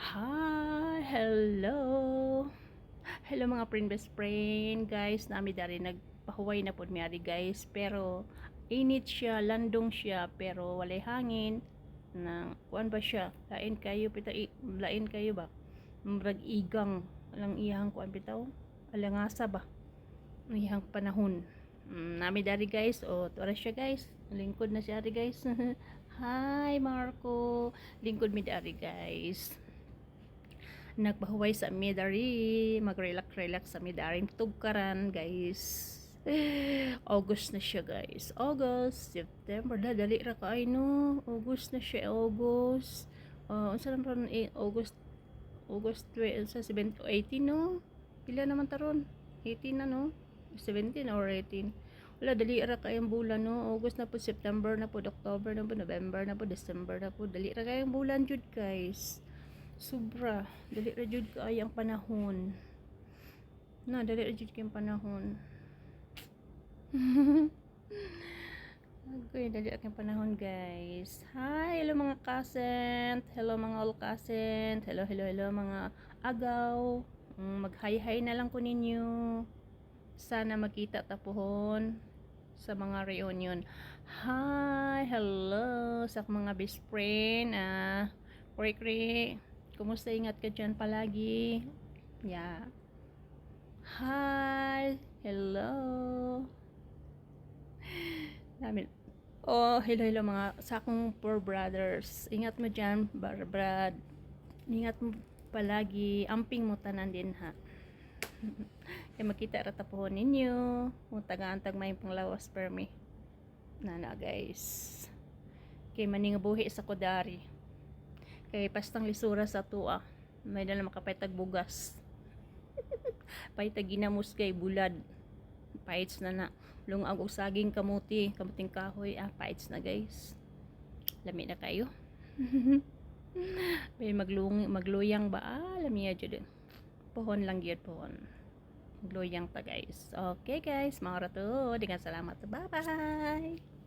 Hi! Hello! Hello mga friend, best friend, guys. Nami dari nagpahuway na pod mi ari guys. Pero init siya, landong siya, pero walay hangin. Nang kuan ba siya? Lain kayo pita lain kayo ba? Murag igang lang iyang kuan bitaw. Alangasa ba? Iyang panahon. Nami dari guys. O, tuwa siya guys. Lingkod na siya ari guys. Hi Marco. Lingkod mi dari guys. Nagpahuway sa midari, mag-relax sa midari tugkaran guys. August na siya guys. August, September, dali ra kay no. August na siya, August. Unsa lang ron August, August 12 sa 17 18 no. Pila naman taron? 18 na no. 17 or 18. Wala, dali ra kayong bulan no. August na po, September na po, October na po, November na po, December na po. Dali ra kayong bulan jud guys. Sobra, dali ra jud kay ang panahon. Na dali ra jud kay ang panahon. Okay, dali ra kay ang panahon, guys. Hi, hello mga kasent. Hello mga all kasent. Hello mga agaw. Mag-hi-hi na lang ko ninyo. Sana magkita tapuhon sa mga reunion. Hi, hello sa mga best friend. Kri-kri. Kumusta, ingat ka dyan palagi. Yeah. Hi. Hello. Namin. Oh, hello mga sa akong poor brothers. Ingat mo dyan, Brad. Ingat mo palagi. Amping mo tanan din ha. Kaya makita rata po ninyo. Kung taga-antag may panglawas per me. Nana guys. Kaya maning buhi sa kodari. Kay pastang lisura sa tuwa. May dala makapaytag bugas. Paytag ginamos kay bulad. Paits na. Lungag og saging kamuti, kamuting kahoy. Paits na guys. Lami na kayo. May magluyang ba? Lami ya jud. Pohon lang gyud pohon. Magluyang ta guys. Okay guys, mga rato. Dengan salamat. Bye bye.